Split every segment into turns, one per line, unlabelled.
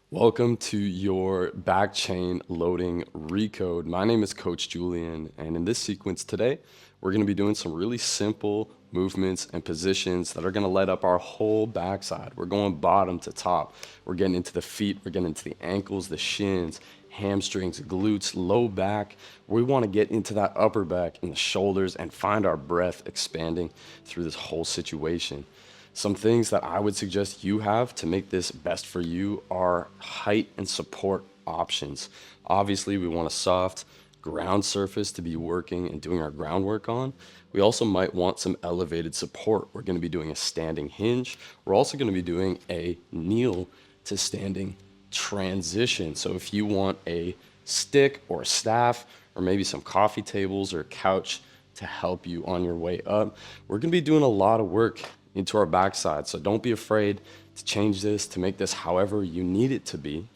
Welcome to your back chain loading recode. My name is Coach Julian, and in this sequence today, we're going to be doing some really simple movements and positions that are going to light up our whole backside. We're going bottom to top. We're getting into the feet, we're getting into the ankles, the shins, hamstrings, glutes, low back. We want to get into that upper back and the shoulders and find our breath expanding through this whole situation. Some things that I would suggest you have to make this best for you are height and support options. Obviously, we want a soft ground surface to be working and doing our groundwork on. We also might want some elevated support. We're going to be doing a standing hinge. We're also going to be doing a kneel to standing transition. So if you want a stick or a staff or maybe some coffee tables or a couch to help you on your way up, we're going to be doing a lot of work into our backside. So don't be afraid to change this, to make this however you need it to be.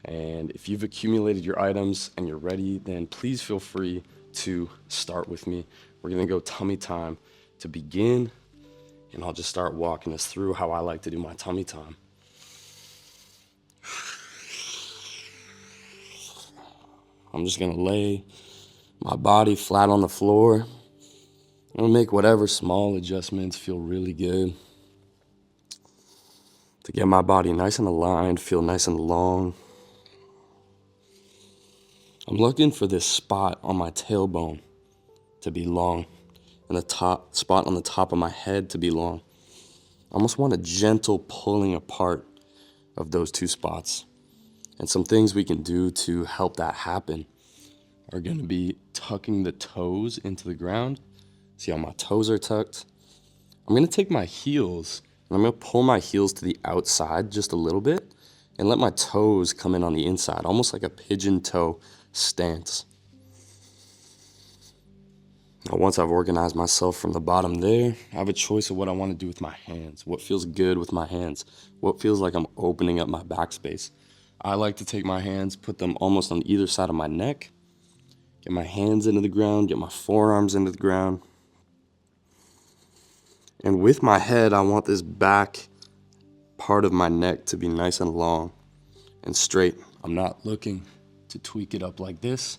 And if you've accumulated your items and you're ready, then please feel free to start with me. We're gonna go tummy time to begin, and I'll just start walking us through how I like to do my tummy time. I'm just gonna lay my body flat on the floor. I'm gonna make whatever small adjustments feel really good to get my body nice and aligned, feel nice and long. I'm looking for this spot on my tailbone to be long and the top spot on the top of my head to be long. I almost want a gentle pulling apart of those two spots. And some things we can do to help that happen are going to be tucking the toes into the ground. See how my toes are tucked? I'm going to take my heels and I'm going to pull my heels to the outside just a little bit and let my toes come in on the inside, almost like a pigeon toe stance. Now, once I've organized myself from the bottom there, I have a choice of what I want to do with my hands, what feels good with my hands, what feels like I'm opening up my backspace. I like to take my hands, put them almost on either side of my neck, get my hands into the ground, get my forearms into the ground. And with my head, I want this back part of my neck to be nice and long and straight. I'm not looking to tweak it up like this.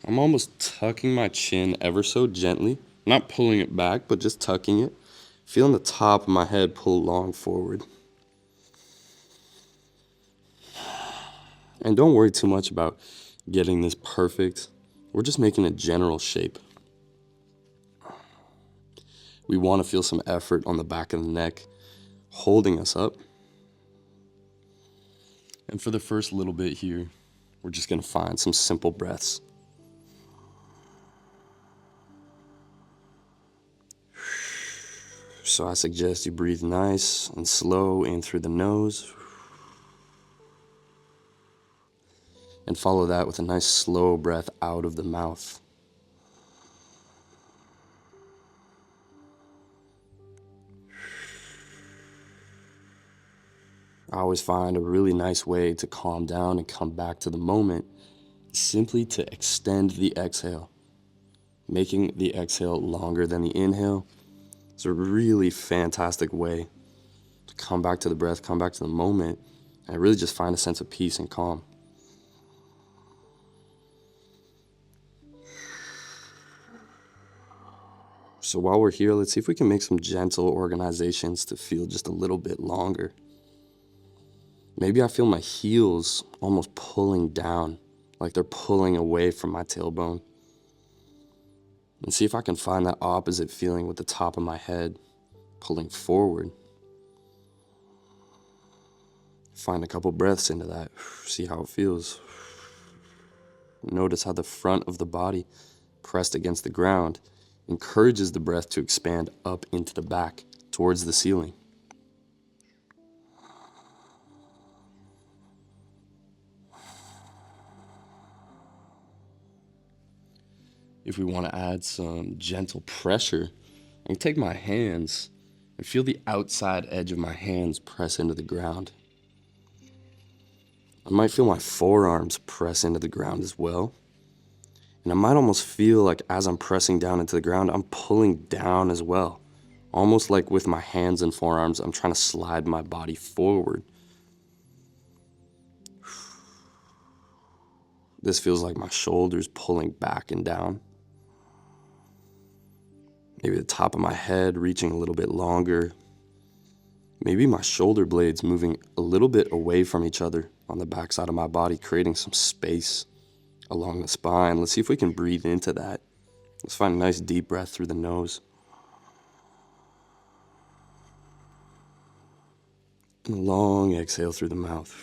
I'm almost tucking my chin ever so gently, not pulling it back, but just tucking it. Feeling the top of my head pull long forward. And don't worry too much about getting this perfect. We're just making a general shape. We want to feel some effort on the back of the neck, holding us up. And for the first little bit here, we're just going to find some simple breaths. So I suggest you breathe nice and slow in through the nose. And follow that with a nice slow breath out of the mouth. I always find a really nice way to calm down and come back to the moment is simply to extend the exhale. Making the exhale longer than the inhale is a really fantastic way to come back to the breath, come back to the moment, and really just find a sense of peace and calm. So while we're here, let's see if we can make some gentle organizations to feel just a little bit longer. Maybe I feel my heels almost pulling down, like they're pulling away from my tailbone. And see if I can find that opposite feeling with the top of my head pulling forward. Find a couple breaths into that. See how it feels. Notice how the front of the body pressed against the ground encourages the breath to expand up into the back towards the ceiling. If we want to add some gentle pressure, I can take my hands and feel the outside edge of my hands press into the ground. I might feel my forearms press into the ground as well. And I might almost feel like as I'm pressing down into the ground, I'm pulling down as well. Almost like with my hands and forearms, I'm trying to slide my body forward. This feels like my shoulders pulling back and down. Maybe the top of my head reaching a little bit longer. Maybe my shoulder blades moving a little bit away from each other on the backside of my body, creating some space along the spine. Let's see if we can breathe into that. Let's find a nice deep breath through the nose. And a long exhale through the mouth.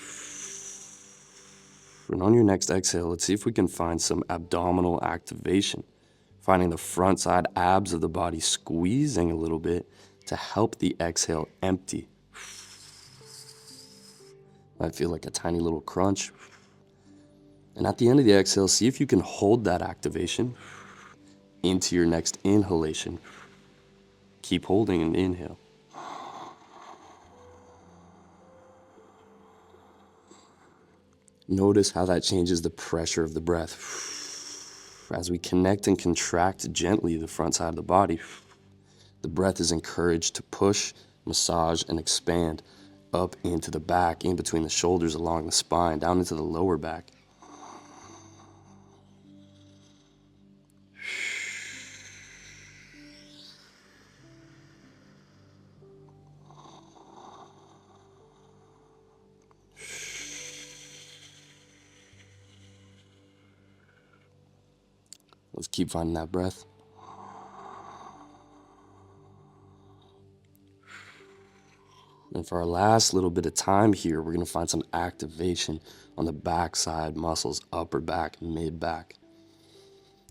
And on your next exhale, let's see if we can find some abdominal activation. Finding the front side abs of the body squeezing a little bit to help the exhale empty. Might feel like a tiny little crunch. And at the end of the exhale, see if you can hold that activation into your next inhalation. Keep holding an inhale. Notice how that changes the pressure of the breath. As we connect and contract gently the front side of the body, the breath is encouraged to push, massage, and expand up into the back, in between the shoulders, along the spine, down into the lower back. Let's keep finding that breath. And for our last little bit of time here, we're going to find some activation on the backside muscles, upper back, mid back.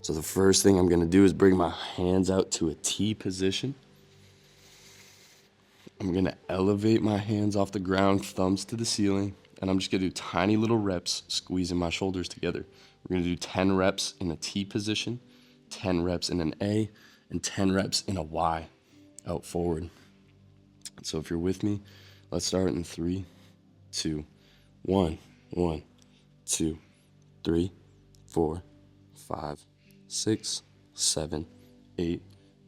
So the first thing I'm going to do is bring my hands out to a T position. I'm going to elevate my hands off the ground, thumbs to the ceiling, and I'm just going to do tiny little reps, squeezing my shoulders together. We're going to do 10 reps in a T position, 10 reps in an A, and 10 reps in a Y, out forward. So if you're with me, let's start in 3, 2, 1. 1, 2, 3, 4, 5, 6, 7, 8,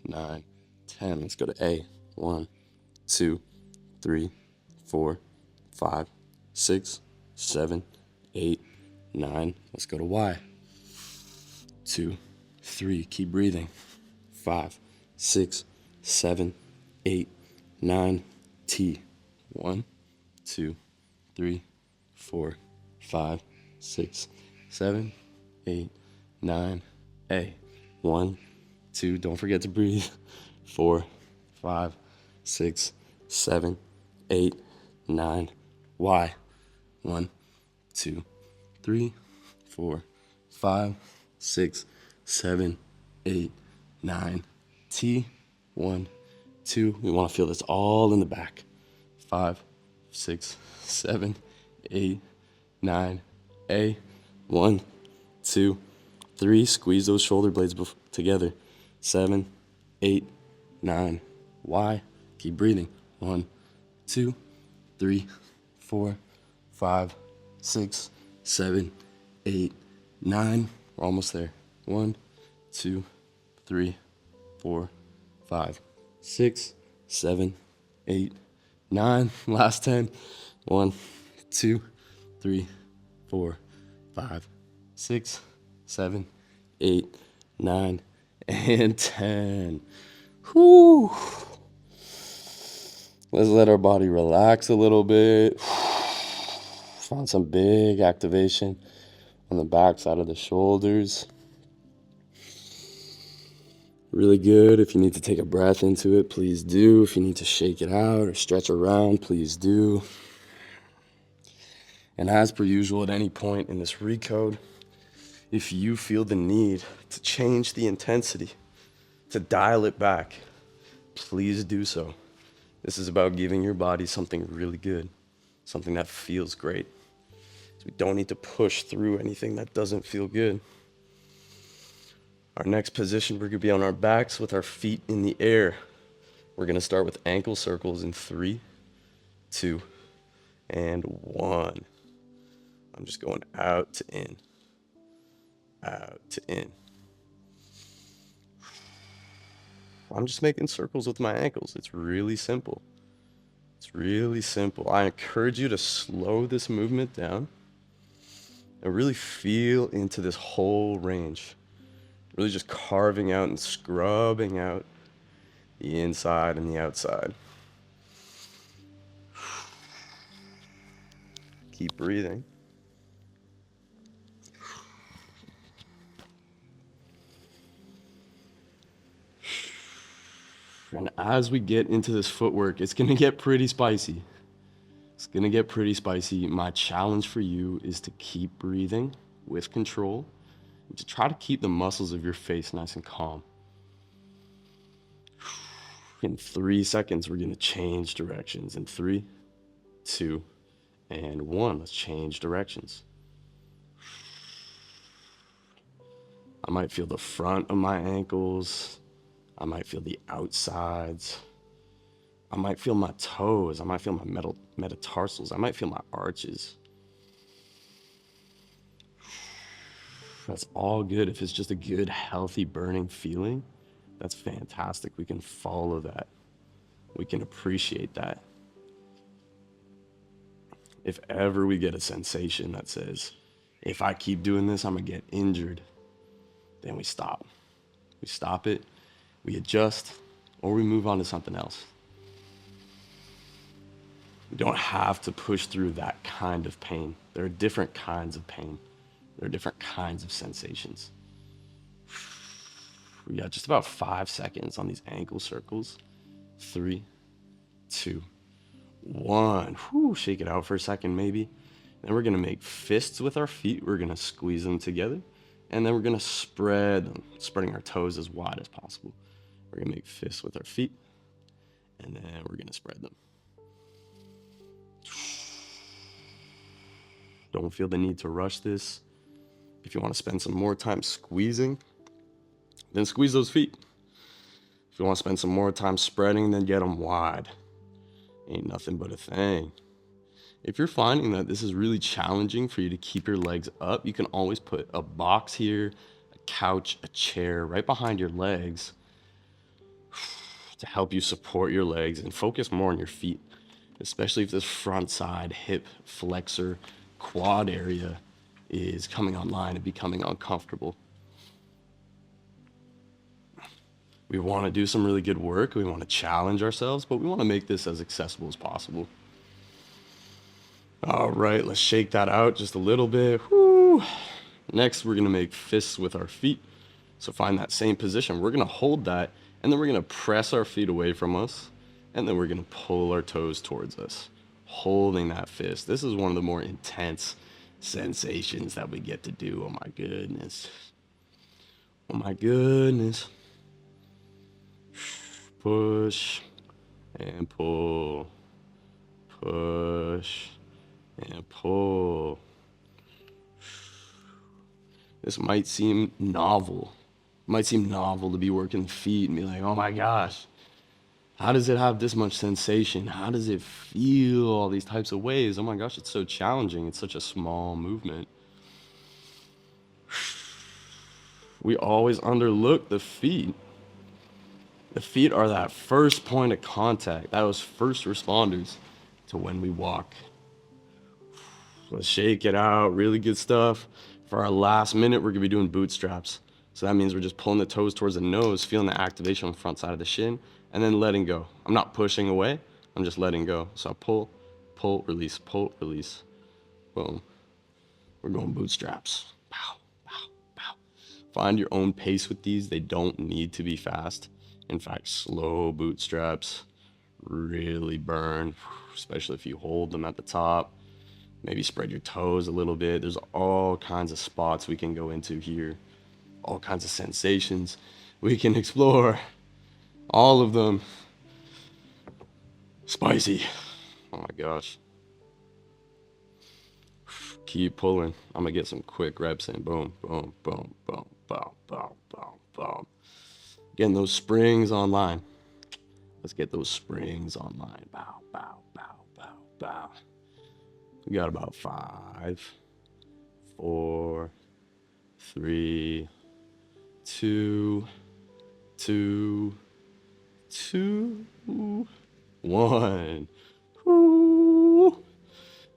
9, 10. Let's go to A. 1, 2, 3, 4, 5, 6, 7, 8, 9. Let's go to Y. 2, 3. Keep breathing. 5, 6, 7, 8, 9. T. 1, 2, 3, 4, 5, 6, 7, 8, 9. A. 1, 2. Don't forget to breathe. 4, 5, 6, 7, 8, 9. Y. 1, 2, 3, 4, 5, 6, 7, 8, 9. T. 1, 2. We want to feel this all in the back. 5, 6, 7, 8, 9. A. 1, 2, 3. Squeeze those shoulder blades together. 7, 8, 9. Y. Keep breathing. 1, 2, 3, 4, 5, 6, 7, 8, 9. We're almost there. 1, 2, 3, 4, 5, 6, 7, 8, 9. Last 10. 1, 2, 3, 4, 5, 6, 7, 8, 9, and 10. Whew. Let's let our body relax a little bit. Found some big activation on the back side of the shoulders. Really good. If you need to take a breath into it, please do. If you need to shake it out or stretch around, please do. And as per usual, at any point in this recode, if you feel the need to change the intensity, to dial it back, please do so. This is about giving your body something really good, something that feels great. So we don't need to push through anything that doesn't feel good. Our next position, we're gonna be on our backs with our feet in the air. We're gonna start with ankle circles in 3, 2, and 1. I'm just going out to in, out to in. I'm just making circles with my ankles. It's really simple. It's really simple. I encourage you to slow this movement down. And really feel into this whole range. Really just carving out and scrubbing out the inside and the outside. Keep breathing. And as we get into this footwork, it's going to get pretty spicy. It's going to get pretty spicy. My challenge for you is to keep breathing with control and to try to keep the muscles of your face nice and calm. In 3 seconds, we're going to change directions. In 3, 2, and 1. Let's change directions. I might feel the front of my ankles. I might feel the outsides. I might feel my toes. I might feel my metatarsals. I might feel my arches. That's all good. If it's just a good, healthy, burning feeling, that's fantastic. We can follow that. We can appreciate that. If ever we get a sensation that says, if I keep doing this, I'm going to get injured, then we stop. We stop it, we adjust, or we move on to something else. We don't have to push through that kind of pain. There are different kinds of pain. There are different kinds of sensations. We got just about 5 seconds on these ankle circles. 3, 2, 1. Whew, shake it out for a second, maybe. Then we're gonna make fists with our feet. We're gonna squeeze them together. And then we're gonna spread them, spreading our toes as wide as possible. We're gonna make fists with our feet. And then we're gonna spread them. Don't feel the need to rush this. If you want to spend some more time squeezing, then squeeze those feet. If you want to spend some more time spreading, then get them wide. Ain't nothing but a thing. If you're finding that this is really challenging for you to keep your legs up, you can always put a box here, a couch, a chair right behind your legs to help you support your legs and focus more on your feet, especially if this front side, hip, flexor, quad area is coming online and becoming uncomfortable. We want to do some really good work. We want to challenge ourselves, but we want to make this as accessible as possible. All right, let's shake that out just a little bit. Woo. Next, we're going to make fists with our feet. So find that same position. We're going to hold that, and then we're going to press our feet away from us, and then we're going to pull our toes towards us, holding that fist. This is one of the more intense sensations that we get to do. Oh my goodness. Oh my goodness. Push and pull. Push and pull. This might seem novel. It might seem novel to be working the feet and be like, oh my gosh, how does it have this much sensation? How does it feel all these types of ways? Oh my gosh, it's so challenging. It's such a small movement. We always underlook the feet. The feet are that first point of contact, those first responders to when we walk. Let's shake it out. Really good stuff. For our last minute, we're gonna be doing bootstraps. So that means we're just pulling the toes towards the nose, feeling the activation on the front side of the shin, and then letting go. I'm not pushing away, I'm just letting go. So I pull, release, boom. We're going bootstraps. Pow, pow, pow. Find your own pace with these. They don't need to be fast. In fact, slow bootstraps really burn, especially if you hold them at the top. Maybe spread your toes a little bit. There's all kinds of spots we can go into here, all kinds of sensations we can explore, all of them spicy. Oh my gosh. Keep pulling. I'm gonna get some quick reps in. Boom, boom, boom, boom, boom, boom, boom, boom. Getting those springs online. Let's get those springs online. Bow, bow, bow, bow, bow. We got about 5, 4, 3, 2, 1. Woo.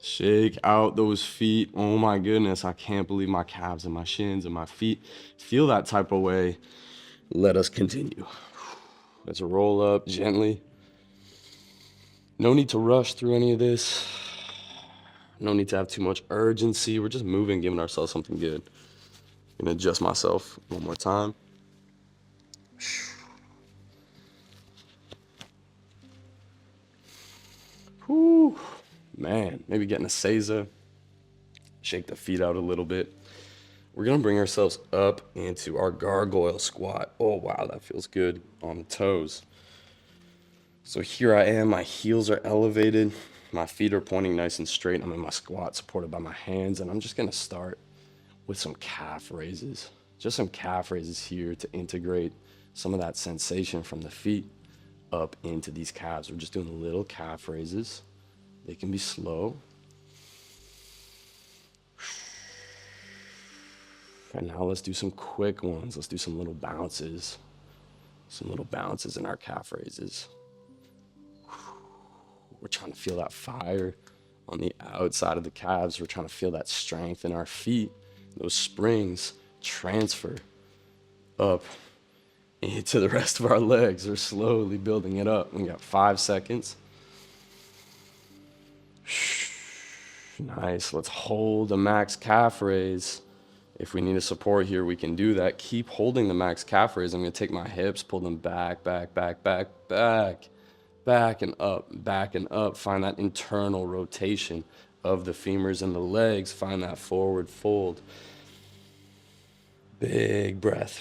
Shake out those feet. Oh my goodness, I can't believe my calves and my shins and my feet feel that type of way. Let us continue. Let's roll up gently. No need to rush through any of this. No need to have too much urgency. We're just moving, giving ourselves something good. I'm gonna adjust myself one more time. Whew. Man, maybe getting a seiza. Shake the feet out a little bit. We're gonna bring ourselves up into our gargoyle squat. Oh wow, that feels good on the toes. So here I am, my heels are elevated, my feet are pointing nice and straight. I'm in my squat supported by my hands, and I'm just gonna start with some calf raises. Just some calf raises here to integrate some of that sensation from the feet up into these calves. We're just doing little calf raises. They can be slow. And now let's do some quick ones. Let's do some little bounces. Some little bounces in our calf raises. We're trying to feel that fire on the outside of the calves. We're trying to feel that strength in our feet. Those springs transfer up into the rest of our legs. We're slowly building it up. We got 5 seconds. Nice. Let's hold a max calf raise. If we need a support here, we can do that. Keep holding the max calf raise. I'm going to take my hips, pull them back, back, back, back, back, back and up, back and up. Find that internal rotation of the femurs and the legs. Find that forward fold. Big breath.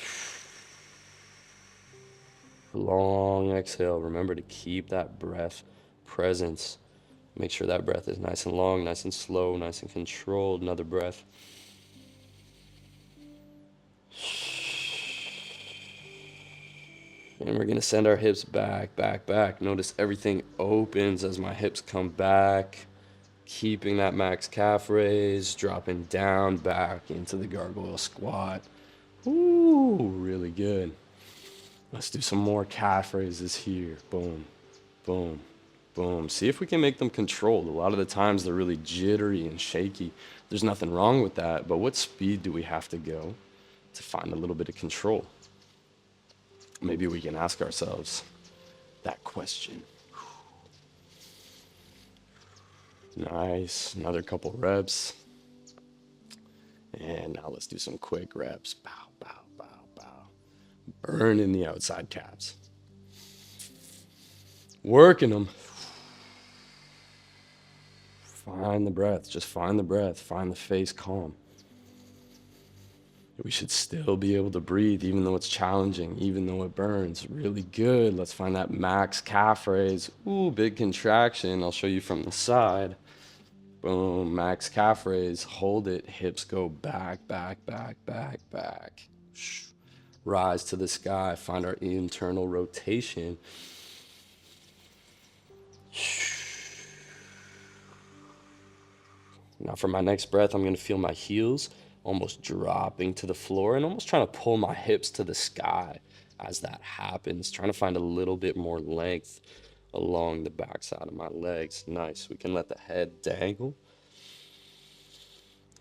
Long exhale. Remember to keep that breath presence. Make sure that breath is nice and long, nice and slow, nice and controlled. Another breath. And we're gonna send our hips back, back, back. Notice everything opens as my hips come back. Keeping that max calf raise, dropping down back into the gargoyle squat. Ooh, really good. Let's do some more calf raises here. Boom, boom, boom. See if we can make them controlled. A lot of the times they're really jittery and shaky. There's nothing wrong with that, but what speed do we have to go to find a little bit of control? Maybe we can ask ourselves that question. Nice. Another couple reps. And now let's do some quick reps. Bow, bow, bow, bow. Burn in the outside calves. Working them. Find the breath. Just find the breath. Find the face calm. We should still be able to breathe even though it's challenging, even though it burns. Really good. Let's find that max calf raise. Ooh, big contraction. I'll show you from the side. Boom, max calf raise. Hold it. Hips go back, back, back, back, back. Rise to the sky. Find our internal rotation. Now for my next breath, I'm going to feel my heels almost dropping to the floor and almost trying to pull my hips to the sky as that happens. Trying to find a little bit more length along the backside of my legs. Nice. We can let the head dangle.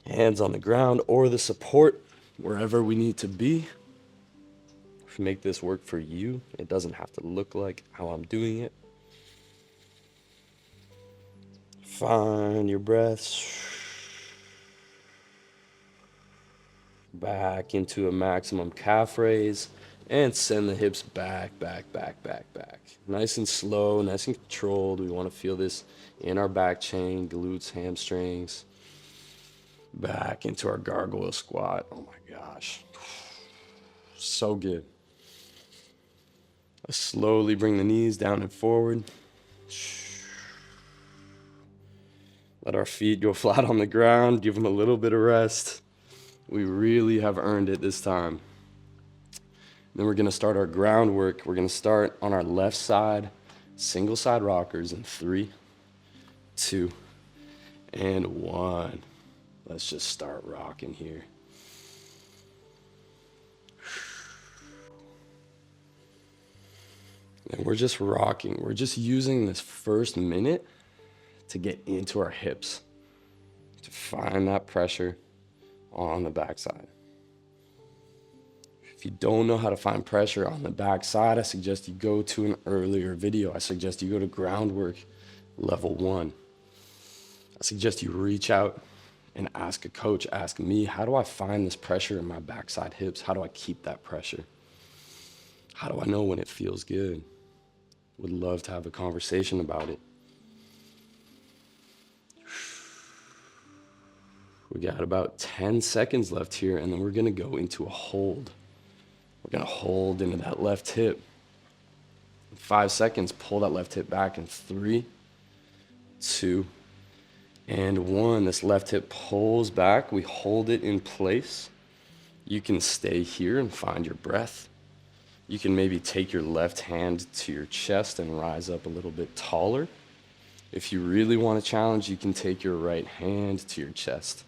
Hands on the ground or the support, wherever we need to be. Make this work for you. It doesn't have to look like how I'm doing it. Find your breaths. Back into a maximum calf raise and send the hips back, back, back, back, back. Nice and slow, nice and controlled. We want to feel this in our back chain, glutes, hamstrings. Back into our gargoyle squat. Oh my gosh. So good. Let's slowly bring the knees down and forward. Let our feet go flat on the ground. Give them a little bit of rest. We really have earned it this time. Then we're going to start our groundwork. We're going to start on our left side, single side rockers in 3, 2, and 1. Let's just start rocking here. And we're just rocking. We're just using this first minute to get into our hips. to find that pressure on the backside. If you don't know how to find pressure on the backside, I suggest you go to an earlier video. I suggest you go to groundwork level 1. I suggest you reach out and ask a coach, ask me, how do I find this pressure in my backside hips? How do I keep that pressure? How do I know when it feels good? Would love to have a conversation about it. We got about 10 seconds left here, and then we're gonna go into a hold. We're gonna hold into that left hip. In 5 seconds, pull that left hip back in 3, 2, and 1. This left hip pulls back. We hold it in place. You can stay here and find your breath. You can maybe take your left hand to your chest and rise up a little bit taller. If you really want a challenge, you can take your right hand to your chest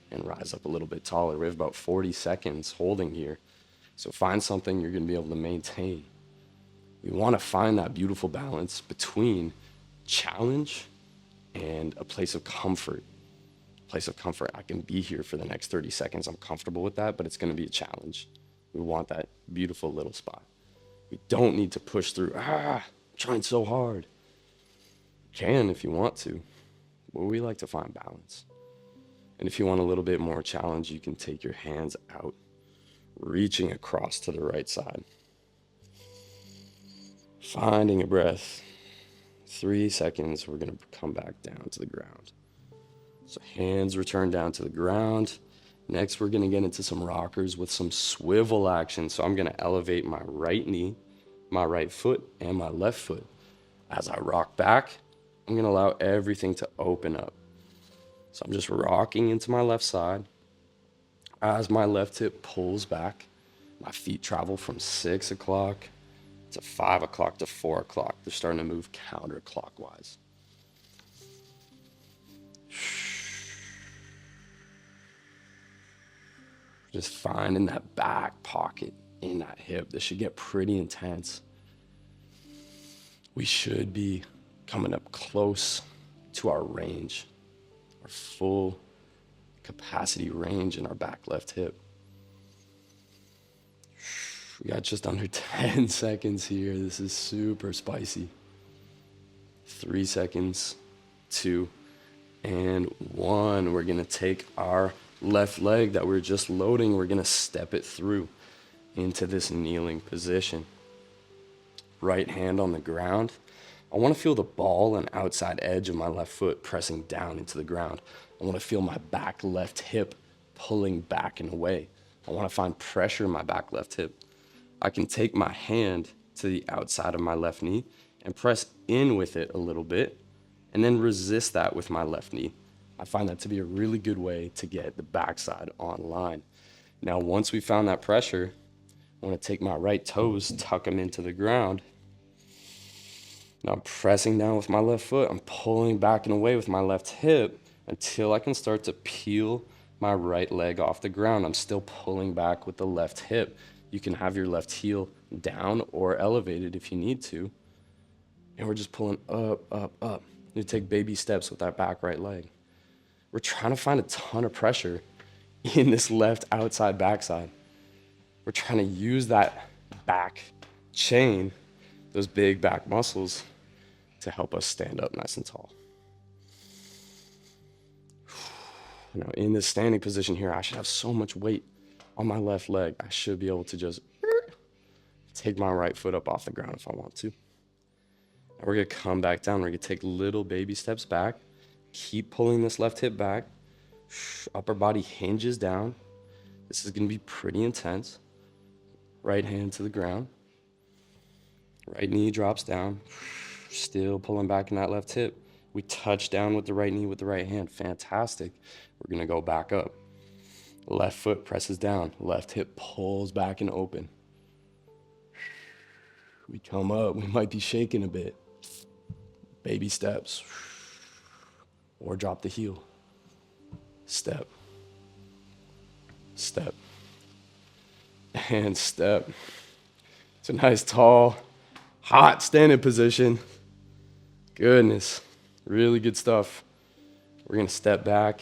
and rise up a little bit taller. We have about 40 seconds holding here. So find something you're gonna be able to maintain. We wanna find that beautiful balance between challenge and a place of comfort. Place of comfort, I can be here for the next 30 seconds. I'm comfortable with that, but it's gonna be a challenge. We want that beautiful little spot. We don't need to push through, I'm trying so hard. You can if you want to, but we like to find balance. And if you want a little bit more challenge, you can take your hands out, reaching across to the right side. Finding a breath. 3 seconds, we're gonna come back down to the ground. So hands return down to the ground. Next, we're gonna get into some rockers with some swivel action. So I'm gonna elevate my right knee, my right foot, and my left foot. As I rock back, I'm gonna allow everything to open up. So I'm just rocking into my left side. As my left hip pulls back, my feet travel from 6 o'clock to 5 o'clock to 4 o'clock. They're starting to move counterclockwise. Just finding that back pocket in that hip. This should get pretty intense. We should be coming up close to our range, our full capacity range in our back left hip. We got just under 10 seconds here. This is super spicy. 3 seconds, 2, and 1. We're gonna take our left leg that we're just loading. We're gonna step it through into this kneeling position. Right hand on the ground. I wanna feel the ball and outside edge of my left foot pressing down into the ground. I wanna feel my back left hip pulling back and away. I wanna find pressure in my back left hip. I can take my hand to the outside of my left knee and press in with it a little bit and then resist that with my left knee. I find that to be a really good way to get the backside online. Now, once we found that pressure, I want to take my right toes, tuck them into the ground. Now I'm pressing down with my left foot. I'm pulling back and away with my left hip until I can start to peel my right leg off the ground. I'm still pulling back with the left hip. You can have your left heel down or elevated if you need to. And we're just pulling up, up, up. You take baby steps with that back right leg. We're trying to find a ton of pressure in this left outside backside. We're trying to use that back chain, those big back muscles, to help us stand up nice and tall. Now in this standing position here, I should have so much weight on my left leg. I should be able to just take my right foot up off the ground if I want to. Now we're gonna come back down. We're gonna take little baby steps back. Keep pulling this left hip back. Upper body hinges down. This is gonna be pretty intense. Right hand to the ground. Right knee drops down. Still pulling back in that left hip. We touch down with the right knee with the right hand. Fantastic. We're gonna go back up. Left foot presses down. Left hip pulls back and open. We come up. We might be shaking a bit. Baby steps. Or drop the heel. Step. Step. And step. It's a nice, tall, hot standing position. Goodness. Really good stuff. We're going to step back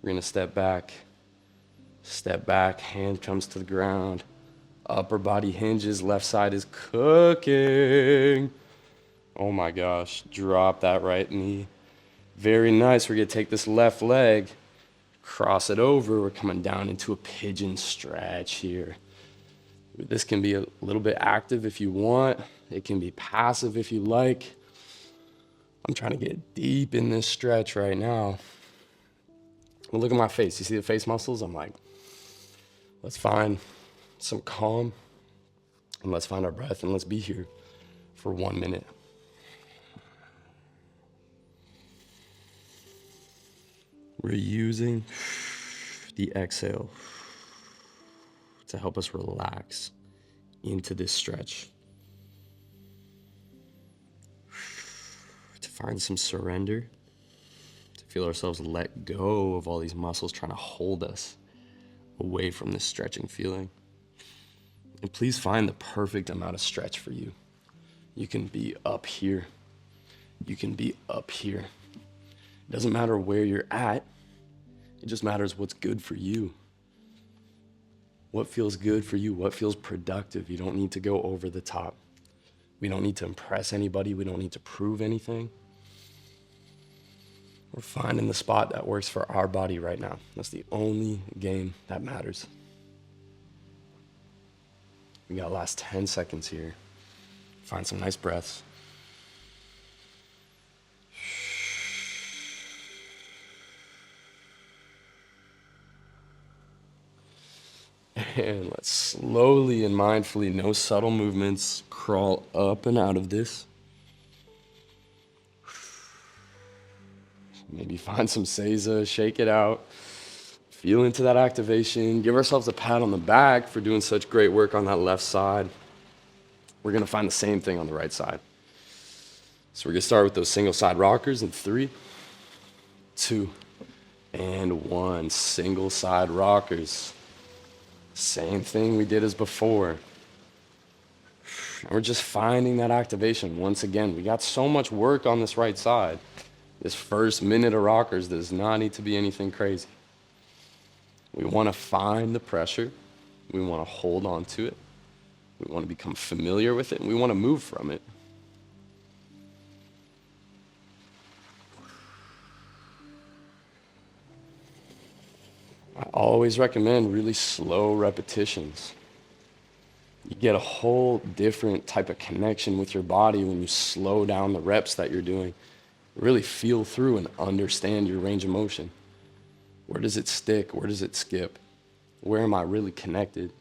We're gonna step back, hand comes to the ground, upper body hinges, left side is cooking. Oh my gosh, drop that right knee. Very nice. We're gonna take this left leg, cross it over. We're coming down into a pigeon stretch here. This can be a little bit active if you want. It can be passive if you like. I'm trying to get deep in this stretch right now. Well, look at my face. You see the face muscles? I'm like, let's find some calm and let's find our breath and let's be here for 1 minute. We're using the exhale to help us relax into this stretch, to find some surrender, to feel ourselves let go of all these muscles trying to hold us away from this stretching feeling. And please find the perfect amount of stretch for you. You can be up here. You can be up here. It doesn't matter where you're at. It just matters what's good for you. What feels good for you? What feels productive? You don't need to go over the top. We don't need to impress anybody. We don't need to prove anything. We're finding the spot that works for our body right now. That's the only game that matters. We got last 10 seconds here. Find some nice breaths. And let's slowly and mindfully, no subtle movements, crawl up and out of this. Maybe find some Seiza, shake it out. Feel into that activation. Give ourselves a pat on the back for doing such great work on that left side. We're gonna find the same thing on the right side. So we're gonna start with those single side rockers in 3, 2, and 1. Single side rockers. Same thing we did as before. And we're just finding that activation once again. We got so much work on this right side. This first minute of rockers does not need to be anything crazy. We want to find the pressure. We want to hold on to it. We want to become familiar with it, and we want to move from it. I always recommend really slow repetitions. You get a whole different type of connection with your body when you slow down the reps that you're doing. Really feel through and understand your range of motion. Where does it stick? Where does it skip? Where am I really connected?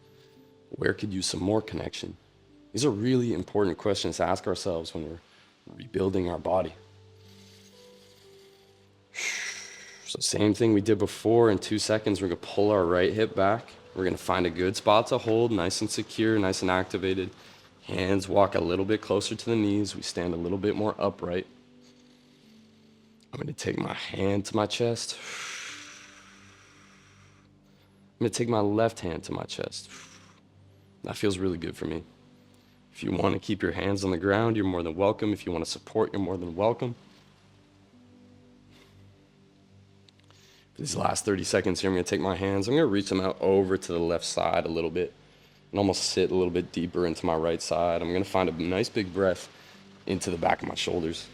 Where could use some more connection? These are really important questions to ask ourselves when we're rebuilding our body. So same thing we did before. In 2 seconds, we're gonna pull our right hip back. We're gonna find a good spot to hold, nice and secure, nice and activated. Hands walk a little bit closer to the knees. We stand a little bit more upright. I'm gonna take my hand to my chest. I'm gonna take my left hand to my chest. That feels really good for me. If you wanna keep your hands on the ground, you're more than welcome. If you wanna support, you're more than welcome. For these last 30 seconds here, I'm gonna take my hands, I'm gonna reach them out over to the left side a little bit and almost sit a little bit deeper into my right side. I'm gonna find a nice big breath into the back of my shoulders.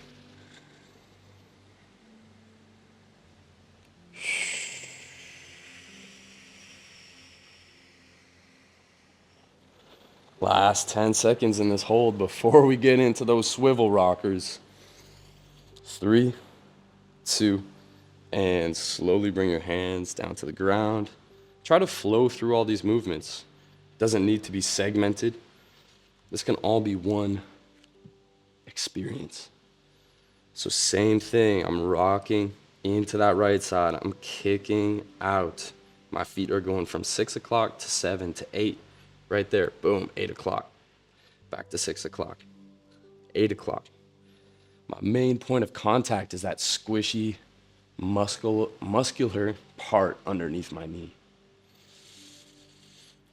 Last 10 seconds in this hold before we get into those swivel rockers. 3, 2, and slowly bring your hands down to the ground. Try to flow through all these movements. Doesn't need to be segmented. This can all be one experience. So same thing, I'm rocking into that right side. I'm kicking out. My feet are going from 6 o'clock to 7 to 8. Right there, boom, 8 o'clock. Back to 6 o'clock, 8 o'clock. My main point of contact is that squishy, muscular part underneath my knee.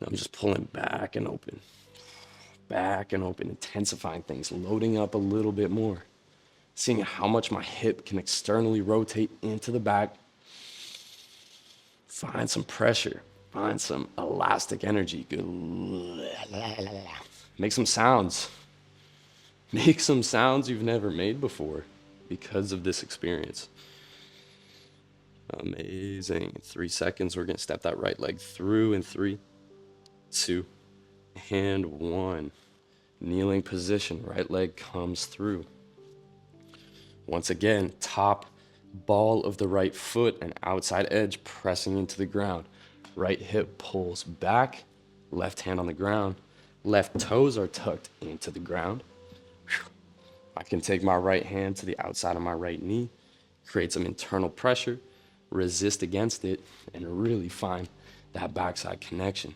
I'm just pulling back and open, intensifying things, loading up a little bit more, seeing how much my hip can externally rotate into the back. Find some pressure. Find some elastic energy. Good. Make some sounds. Make some sounds you've never made before because of this experience. Amazing. In 3 seconds, we're going to step that right leg through in 3, 2, and 1. Kneeling position. Right leg comes through. Once again, top ball of the right foot and outside edge pressing into the ground. Right hip pulls back, left hand on the ground. Left toes are tucked into the ground. I can take my right hand to the outside of my right knee, create some internal pressure, resist against it, and really find that backside connection.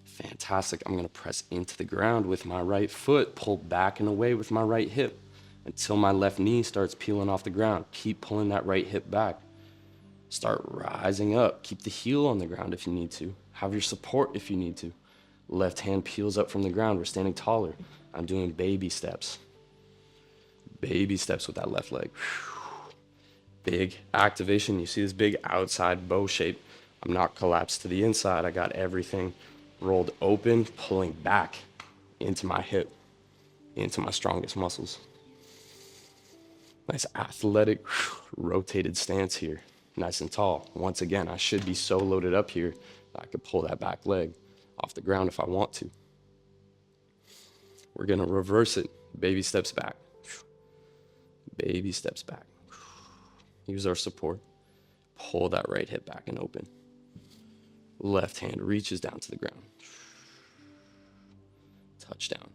Fantastic. I'm going to press into the ground with my right foot, pull back and away with my right hip until my left knee starts peeling off the ground. Keep pulling that right hip back. Start rising up. Keep the heel on the ground if you need to. Have your support if you need to. Left hand peels up from the ground. We're standing taller. I'm doing baby steps. Baby steps with that left leg. Big activation. You see this big outside bow shape. I'm not collapsed to the inside. I got everything rolled open, pulling back into my hip, into my strongest muscles. Nice athletic, rotated stance here. Nice and tall. Once again, I should be so loaded up here that I could pull that back leg off the ground if I want to. We're going to reverse it. Baby steps back. Baby steps back. Use our support. Pull that right hip back and open. Left hand reaches down to the ground. Touchdown.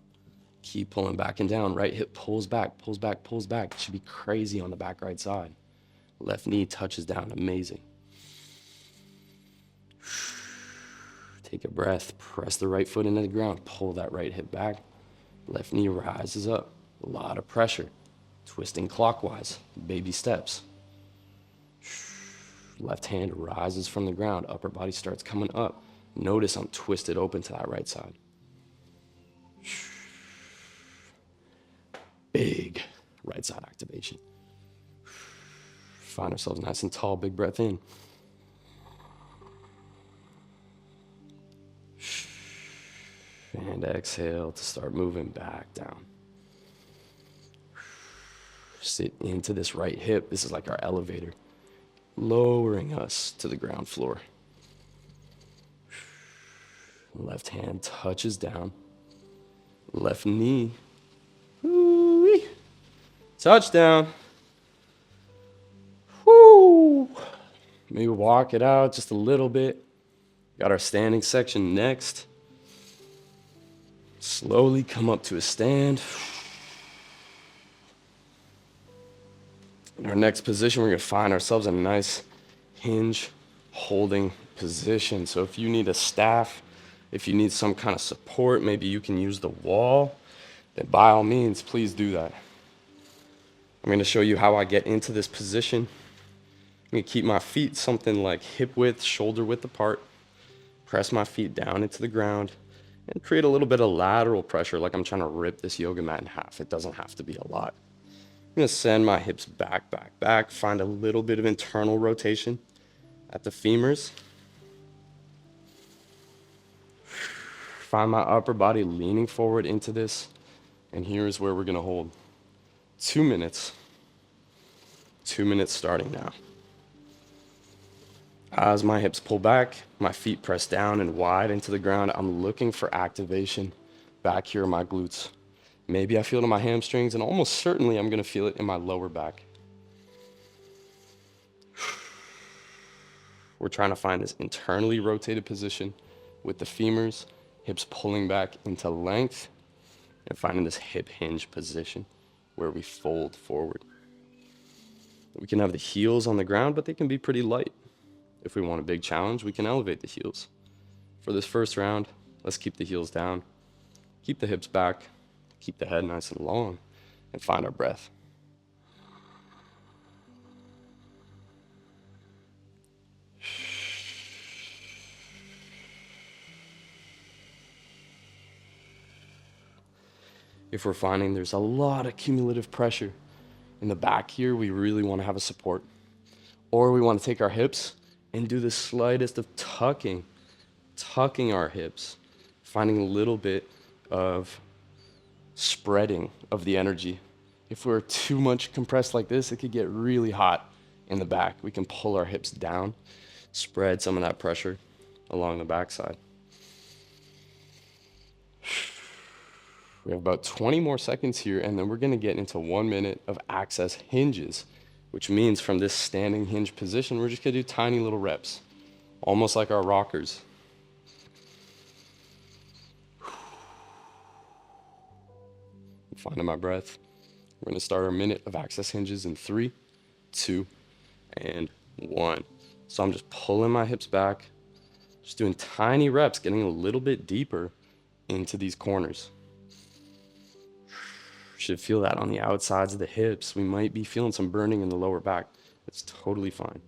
Keep pulling back and down. Right hip pulls back, pulls back, pulls back. It should be crazy on the back right side. Left knee touches down. Amazing. Take a breath. Press the right foot into the ground. Pull that right hip back. Left knee rises up. A lot of pressure. Twisting clockwise. Baby steps. Left hand rises from the ground. Upper body starts coming up. Notice I'm twisted open to that right side. Big right side activation. Find ourselves nice and tall. Big breath in. And exhale to start moving back down. Sit into this right hip. This is like our elevator, lowering us to the ground floor. Left hand touches down. Left knee. Woo-wee. Touchdown. Woo. Maybe walk it out just a little bit. Got our standing section next. Slowly come up to a stand. In our next position, we're going to find ourselves in a nice hinge holding position. So if you need a staff, if you need some kind of support, maybe you can use the wall, then by all means, please do that. I'm going to show you how I get into this position. I'm going to keep my feet something like hip width, shoulder width apart, press my feet down into the ground, and create a little bit of lateral pressure like I'm trying to rip this yoga mat in half. It doesn't have to be a lot. I'm going to send my hips back, back, back, find a little bit of internal rotation at the femurs. Find my upper body leaning forward into this. And here's where we're going to hold 2 minutes. 2 minutes starting now. As my hips pull back, my feet press down and wide into the ground, I'm looking for activation back here in my glutes. Maybe I feel it in my hamstrings, and almost certainly I'm going to feel it in my lower back. We're trying to find this internally rotated position with the femurs, hips pulling back into length, and finding this hip hinge position where we fold forward. We can have the heels on the ground, but they can be pretty light. If we want a big challenge, we can elevate the heels. For this first round, let's keep the heels down, keep the hips back, keep the head nice and long, and find our breath. If we're finding there's a lot of cumulative pressure in the back here, we really want to have a support. Or we want to take our hips and do the slightest of tucking our hips, finding a little bit of spreading of the energy. If we're too much compressed like this, it could get really hot in the back. We can pull our hips down, spread some of that pressure along the backside. We have about 20 more seconds here, and then we're gonna get into 1 minute of access hinges, which means from this standing hinge position, we're just gonna do tiny little reps, almost like our rockers. Finding my breath. We're gonna start our minute of access hinges in 3, 2, and 1. So I'm just pulling my hips back, just doing tiny reps, getting a little bit deeper into these corners. Should feel that on the outsides of the hips. We might be feeling some burning in the lower back. It's totally fine.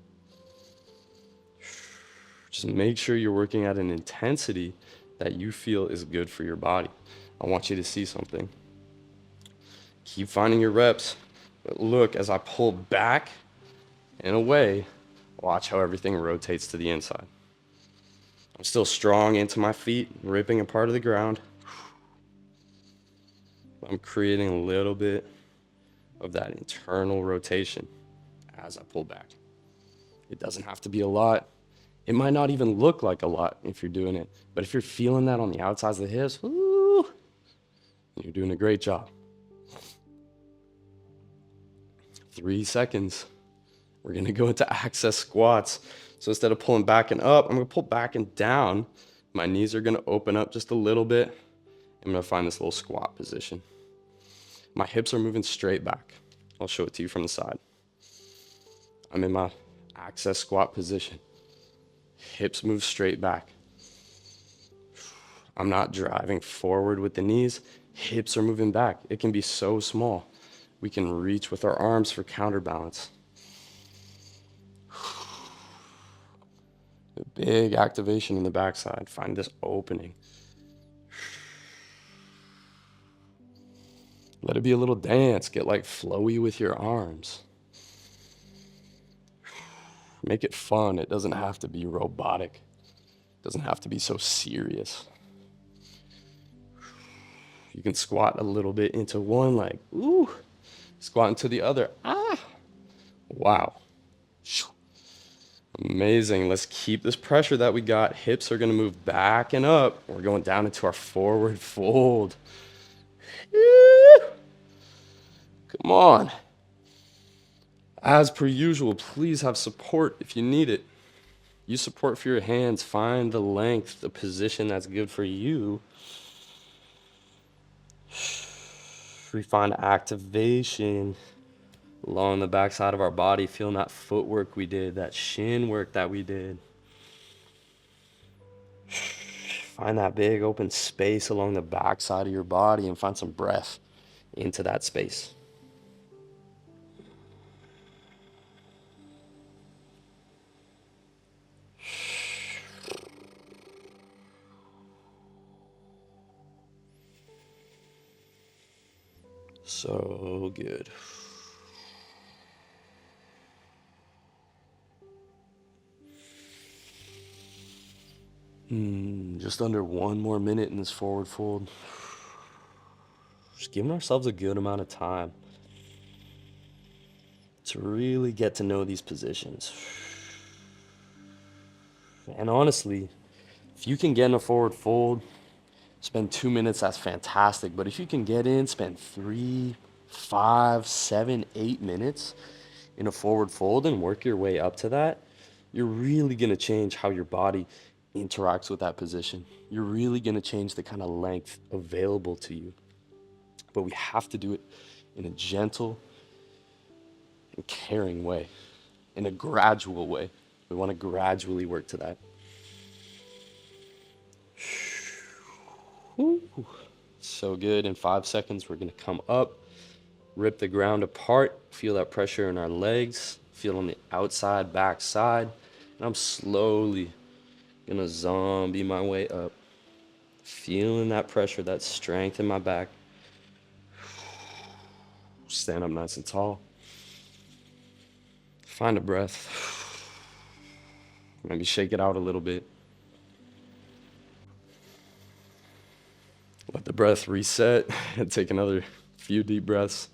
Just make sure you're working at an intensity that you feel is good for your body. I want you to see something. Keep finding your reps, but look, as I pull back and away, watch how everything rotates to the inside. I'm still strong into my feet, ripping apart of the ground. I'm creating a little bit of that internal rotation as I pull back. It doesn't have to be a lot. It might not even look like a lot if you're doing it, but if you're feeling that on the outsides of the hips, woo, you're doing a great job. 3 seconds. We're gonna go into access squats. So instead of pulling back and up, I'm gonna pull back and down. My knees are gonna open up just a little bit. I'm gonna find this little squat position. My hips are moving straight back. I'll show it to you from the side. I'm in my access squat position. Hips move straight back. I'm not driving forward with the knees. Hips are moving back. It can be so small. We can reach with our arms for counterbalance. A big activation in the backside. Find this opening. Let it be a little dance. Get like flowy with your arms. Make it fun. It doesn't have to be robotic. It doesn't have to be so serious. You can squat a little bit into one leg. Ooh. Squat into the other. Ah. Wow. Amazing. Let's keep this pressure that we got. Hips are going to move back and up. We're going down into our forward fold. Come on. As per usual, please have support if you need it. Use support for your hands. Find the length, the position that's good for you. We find activation along the backside of our body, feeling that footwork we did, that shin work that we did. Find that big open space along the backside of your body and find some breath into that space. So good. Just under 1 more minute in this forward fold. Just giving ourselves a good amount of time to really get to know these positions. And honestly, if you can get in a forward fold, spend 2 minutes, that's fantastic. But if you can get in, spend 3, 5, 7, 8 minutes in a forward fold and work your way up to that, you're really going to change how your body interacts with that position. You're really going to change the kind of length available to you. But we have to do it in a gentle and caring way, in a gradual way. We want to gradually work to that. So good. In 5 seconds, we're going to come up, rip the ground apart, feel that pressure in our legs, feel on the outside, back side. And I'm slowly going to zombie my way up, feeling that pressure, that strength in my back. Stand up nice and tall. Find a breath. Maybe shake it out a little bit. Let the breath reset and take another few deep breaths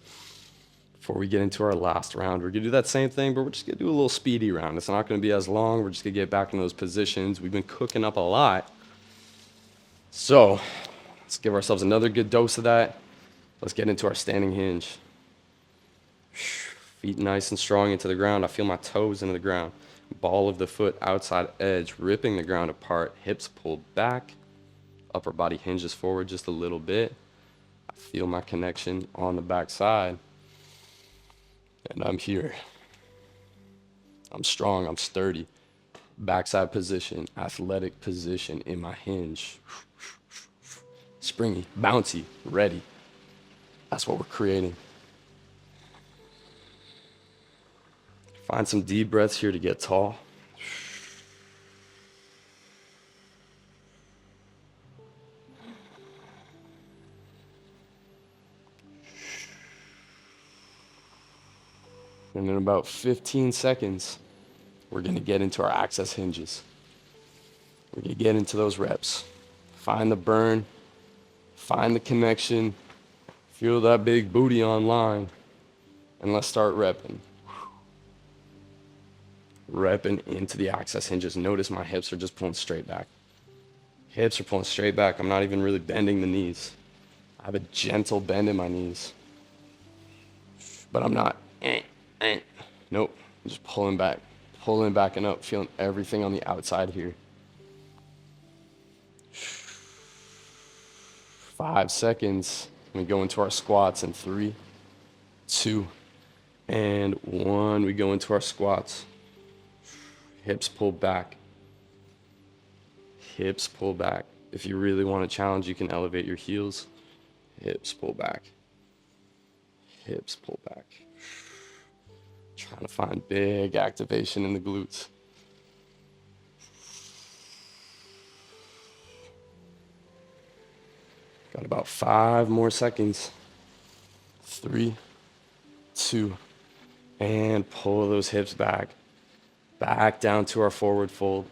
before we get into our last round. We're gonna do that same thing, but we're just gonna do a little speedy round. It's not gonna be as long. We're just gonna get back in those positions. We've been cooking up a lot. So let's give ourselves another good dose of that. Let's get into our standing hinge. Feet nice and strong into the ground. I feel my toes into the ground. Ball of the foot outside edge, ripping the ground apart. Hips pulled back. Upper body hinges forward just a little bit. I feel my connection on the back side. And I'm here. I'm strong, I'm sturdy. Backside position, athletic position in my hinge. Springy, bouncy, ready. That's what we're creating. Find some deep breaths here to get tall. And in about 15 seconds, we're gonna get into our access hinges. We're gonna get into those reps. Find the burn, find the connection, feel that big booty online, and let's start repping. Repping into the access hinges. Notice my hips are just pulling straight back. Hips are pulling straight back. I'm not even really bending the knees. I have a gentle bend in my knees, but I'm not, nope, I'm just pulling back and up, feeling everything on the outside here. 5 seconds. We go into our squats in 3, 2, and 1. We go into our squats. Hips pull back. Hips pull back. If you really want to challenge, you can elevate your heels. Hips pull back. Hips pull back. Trying to find big activation in the glutes. Got about 5 more seconds. 3, 2, and pull those hips back. Back down to our forward fold.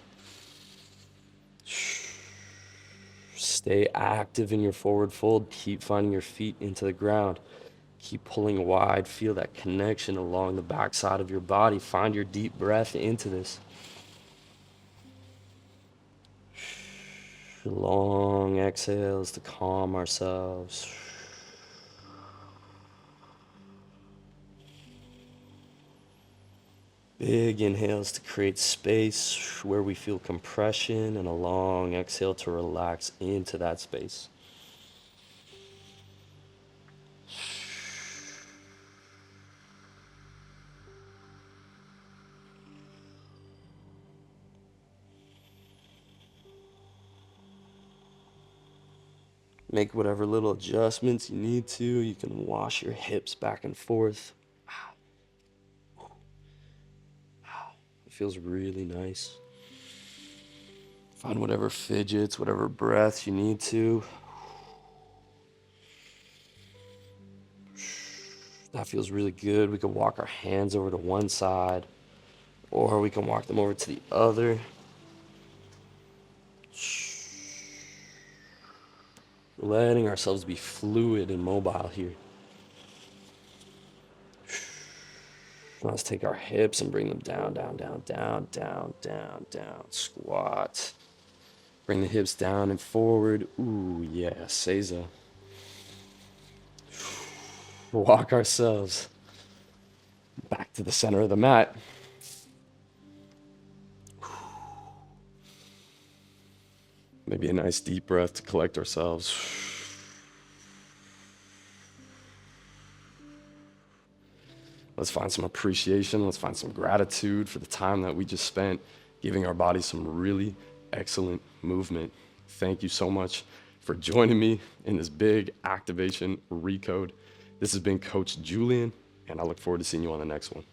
Stay active in your forward fold. Keep finding your feet into the ground. Keep pulling wide. Feel that connection along the back side of your body. Find your deep breath into this. Long exhales to calm ourselves. Big inhales to create space where we feel compression, and a long exhale to relax into that space. Make whatever little adjustments you need to. You can wash your hips back and forth. It feels really nice. Find whatever fidgets, whatever breaths you need to. That feels really good. We can walk our hands over to one side, or we can walk them over to the other. Letting ourselves be fluid and mobile here. Let's take our hips and bring them down, down, down, down, down, down, down. Squat. Bring the hips down and forward. Ooh, yeah, Seiza. Walk ourselves back to the center of the mat. Maybe a nice deep breath to collect ourselves. Let's find some appreciation. Let's find some gratitude for the time that we just spent giving our bodies some really excellent movement. Thank you so much for joining me in this big activation recode. This has been Coach Julian, and I look forward to seeing you on the next one.